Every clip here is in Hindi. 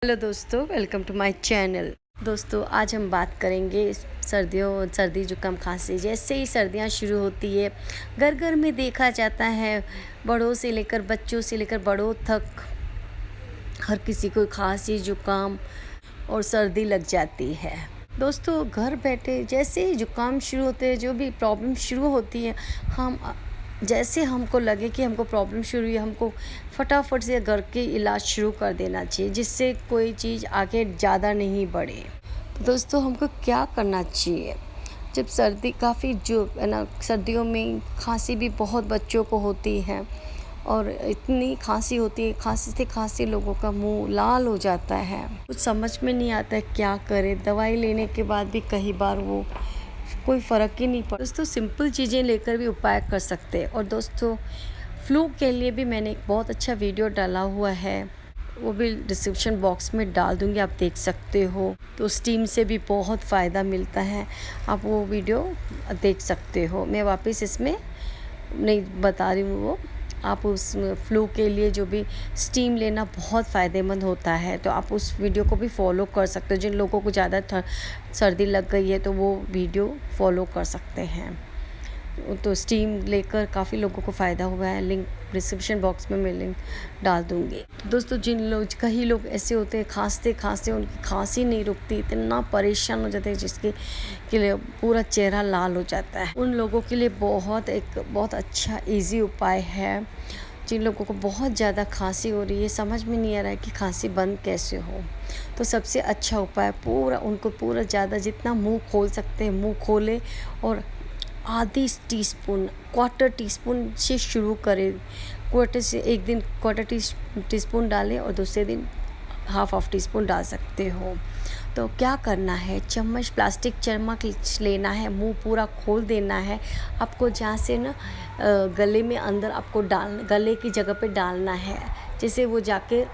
हेलो दोस्तों, वेलकम टू माय चैनल। दोस्तों, आज हम बात करेंगे सर्दी जुकाम खांसी। जैसे ही सर्दियां शुरू होती है, घर घर में देखा जाता है, बड़ों से लेकर बच्चों से लेकर बड़ों तक हर किसी को खांसी जुकाम और सर्दी लग जाती है। दोस्तों, घर बैठे जैसे ही जुकाम शुरू होते हैं, जो भी प्रॉब्लम शुरू होती है, जैसे हमको लगे कि हमको प्रॉब्लम शुरू हुई, हमको फटाफट से घर के इलाज शुरू कर देना चाहिए, जिससे कोई चीज़ आगे ज़्यादा नहीं बढ़े। तो दोस्तों, हमको क्या करना चाहिए? जब सर्दी काफ़ी जो है ना, सर्दियों में खांसी भी बहुत बच्चों को होती है और इतनी खांसी होती है, खांसी से खांसी लोगों का मुंह लाल हो जाता है। कुछ समझ में नहीं आता है क्या करें। दवाई लेने के बाद भी कई बार वो कोई फ़र्क ही नहीं पड़ता। दोस्तों, सिंपल चीज़ें लेकर भी उपाय कर सकते हैं। और दोस्तों, फ्लू के लिए भी मैंने एक बहुत अच्छा वीडियो डाला हुआ है, वो भी डिस्क्रिप्शन बॉक्स में डाल दूँगी, आप देख सकते हो। तो स्टीम से भी बहुत फ़ायदा मिलता है, आप वो वीडियो देख सकते हो। मैं वापस इसमें नहीं बता रही हूँ वो। आप उस फ्लू के लिए जो भी स्टीम लेना बहुत फ़ायदेमंद होता है, तो आप उस वीडियो को भी फॉलो कर सकते हो। जिन लोगों को ज़्यादा सर्दी लग गई है, तो वो वीडियो फॉलो कर सकते हैं। तो स्टीम लेकर काफ़ी लोगों को फ़ायदा हुआ है। लिंक डिस्क्रिप्शन बॉक्स में मैं लिंक डाल दूँगी। दोस्तों, कई लोग ऐसे होते हैं, खांसते खांसते उनकी खांसी नहीं रुकती, इतना परेशान हो जाते हैं जिसके के लिए पूरा चेहरा लाल हो जाता है। उन लोगों के लिए बहुत अच्छा इजी उपाय है। जिन लोगों को बहुत ज़्यादा खांसी हो रही है, समझ में नहीं आ रहा है कि खांसी बंद कैसे हो, तो सबसे अच्छा उपाय पूरा ज़्यादा जितना मुंह खोल सकते हैं मुंह खोले और आधी टीस्पून, क्वार्टर टीस्पून से शुरू करें। एक दिन क्वार्टर टीस्पून डालें और दूसरे दिन हाफ ऑफ टीस्पून डाल सकते हो। तो क्या करना है, प्लास्टिक चम्मच लेना है, मुंह पूरा खोल देना है। आपको जहाँ से ना गले में अंदर आपको गले की जगह पे डालना है, जैसे वो जाके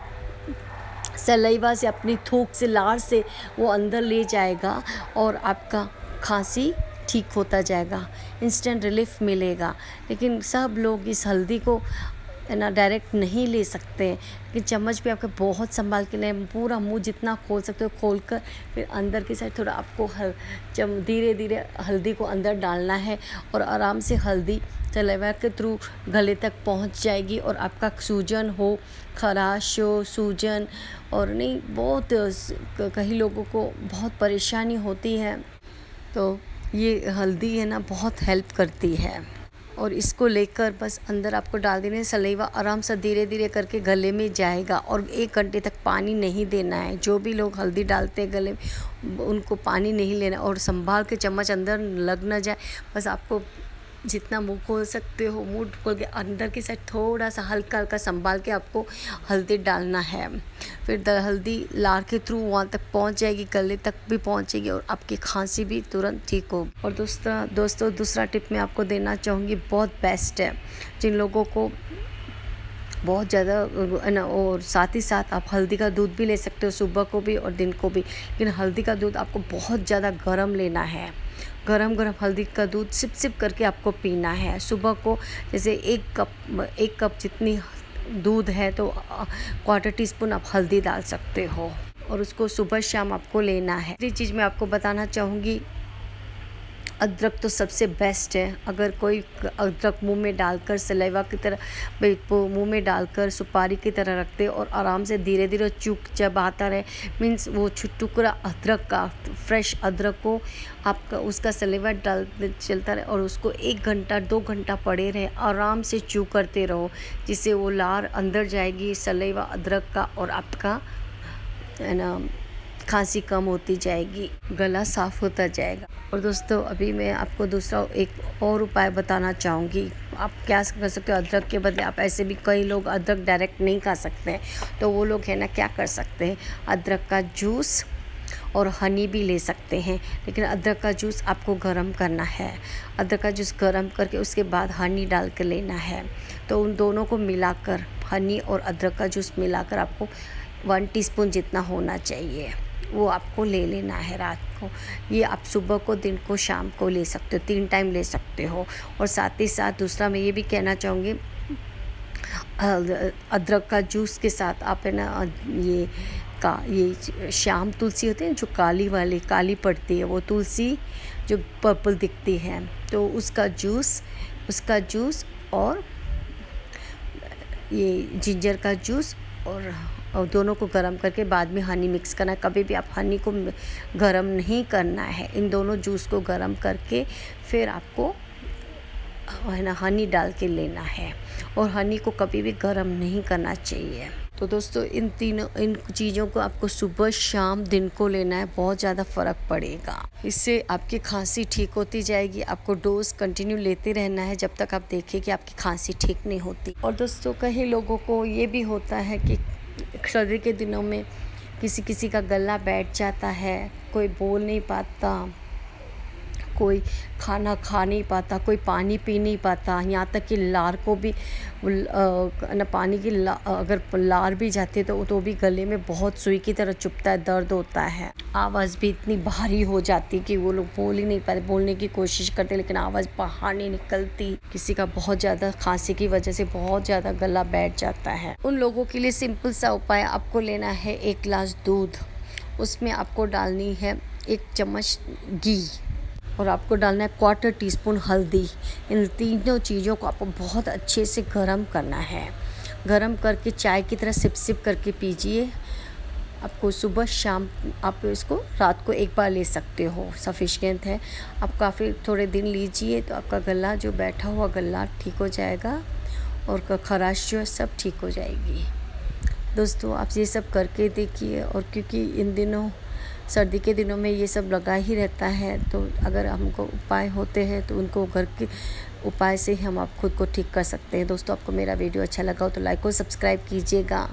सलाइवा से, अपनी थूक से, लार से वो अंदर ले जाएगा और आपका खांसी ठीक होता जाएगा, इंस्टेंट रिलीफ मिलेगा। लेकिन सब लोग इस हल्दी को है ना डायरेक्ट नहीं ले सकते हैं, लेकिन चम्मच पे आपको बहुत संभाल के लें। पूरा मुंह जितना खोल सकते हो खोल कर, फिर अंदर की साइड थोड़ा आपको धीरे धीरे हल्दी को अंदर डालना है और आराम से हल्दी सलाइवा के थ्रू गले तक पहुंच जाएगी। और आपका सूजन हो, खराश हो, सूजन और नहीं, बहुत कई लोगों को बहुत परेशानी होती है, तो ये हल्दी है ना बहुत हेल्प करती है। और इसको लेकर बस अंदर आपको डाल देना है, सलाइवा आराम से धीरे धीरे करके गले में जाएगा और 1 घंटे तक पानी नहीं देना है। जो भी लोग हल्दी डालते हैं गले में, उनको पानी नहीं लेना और संभाल के चम्मच अंदर लग ना जाए। बस आपको जितना मुंह खोल सकते हो, मुंह खोल के अंदर की साइड थोड़ा सा हल्का हल्का संभाल के आपको हल्दी डालना है। फिर हल्दी लार के थ्रू वहाँ तक पहुँच जाएगी, गले तक भी पहुँचेगी और आपकी खांसी भी तुरंत ठीक होगी। और दूसरा टिप मैं आपको देना चाहूँगी, बहुत बेस्ट है जिन लोगों को बहुत ज़्यादा है ना। और साथ ही साथ आप हल्दी का दूध भी ले सकते हो, सुबह को भी और दिन को भी। लेकिन हल्दी का दूध आपको बहुत ज़्यादा गर्म लेना है। गरम हल्दी का दूध सिप करके आपको पीना है। सुबह को जैसे 1 कप जितनी दूध है, तो क्वार्टर टीस्पून आप हल्दी डाल सकते हो और उसको सुबह शाम आपको लेना है। दूसरी चीज़ मैं आपको बताना चाहूँगी, अदरक तो सबसे बेस्ट है। अगर कोई अदरक मुंह में डालकर सलाइवा की तरह मुंह में डालकर सुपारी की तरह रखते और आराम से धीरे धीरे चबाता रहे, मीन्स वो टुकड़ा अदरक का, फ्रेश अदरक को आपका उसका सलाइवा चलता रहे और उसको 1 घंटा 2 घंटा पड़े रहे, आराम से चू करते रहो, जिससे वो लार अंदर जाएगी सलाइवा अदरक का और आपका है ना खांसी कम होती जाएगी, गला साफ़ होता जाएगा। और दोस्तों, अभी मैं आपको दूसरा एक और उपाय बताना चाहूँगी। आप क्या कर सकते हो, अदरक के बदले आप ऐसे भी, कई लोग अदरक डायरेक्ट नहीं खा सकते हैं, तो वो लोग है ना क्या कर सकते हैं, अदरक का जूस और हनी भी ले सकते हैं। लेकिन अदरक का जूस आपको गर्म करना है। अदरक का जूस गर्म करके उसके बाद हनी डाल के लेना है। तो उन दोनों को मिलाकर, हनी और अदरक का जूस मिलाकर आपको 1 टीस्पून जितना होना चाहिए, वो आपको ले लेना है रात को। ये आप सुबह को, दिन को, शाम को ले सकते हो, 3 टाइम ले सकते हो। और साथ ही साथ दूसरा मैं ये भी कहना चाहूँगी, अदरक का जूस के साथ आप है ना ये ये श्याम तुलसी होती है जो काली वाली काली पड़ती है, वो तुलसी जो पर्पल दिखती है, तो उसका जूस और ये जिंजर का जूस और दोनों को गर्म करके बाद में हनी मिक्स करना है। कभी भी आप हनी को गर्म नहीं करना है, इन दोनों जूस को गर्म करके फिर आपको है ना हनी डाल के लेना है, और हनी को कभी भी गर्म नहीं करना चाहिए। तो दोस्तों इन चीज़ों को आपको सुबह शाम दिन को लेना है, बहुत ज़्यादा फ़र्क पड़ेगा। इससे आपकी खांसी ठीक होती जाएगी। आपको डोज कंटिन्यू लेते रहना है जब तक आप देखें कि आपकी खांसी ठीक नहीं होती। और दोस्तों कई लोगों को ये भी होता है कि सर्दी के दिनों में किसी का गला बैठ जाता है, कोई बोल नहीं पाता, कोई खाना खा नहीं पाता, कोई पानी पी नहीं पाता, यहाँ तक कि लार को भी ना पानी की अगर लार भी जाती है तो भी गले में बहुत सुई की तरह चुभता है, दर्द होता है। आवाज़ भी इतनी भारी हो जाती कि वो लोग बोल ही नहीं पाते, बोलने की कोशिश करते लेकिन आवाज़ बाहर नहीं निकलती। किसी का बहुत ज़्यादा खांसी की वजह से बहुत ज़्यादा गला बैठ जाता है। उन लोगों के लिए सिंपल सा उपाय, आपको लेना है 1 गिलास दूध, उसमें आपको डालनी है 1 चम्मच घी और आपको डालना है 1/4 टीस्पून हल्दी। इन तीनों चीज़ों को आपको बहुत अच्छे से गरम करना है। गरम करके चाय की तरह सिप करके पीजिए। आपको सुबह शाम, आप इसको रात को एक बार ले सकते हो, सफिशिएंट है। आप काफ़ी थोड़े दिन लीजिए तो आपका गला जो बैठा हुआ गला ठीक हो जाएगा और खराश जो है सब ठीक हो जाएगी। दोस्तों आप ये सब करके देखिए, और क्योंकि इन दिनों सर्दी के दिनों में ये सब लगा ही रहता है, तो अगर हमको उपाय होते हैं तो उनको घर के उपाय से हम आप खुद को ठीक कर सकते हैं। दोस्तों आपको मेरा वीडियो अच्छा लगा हो तो लाइक और सब्सक्राइब कीजिएगा।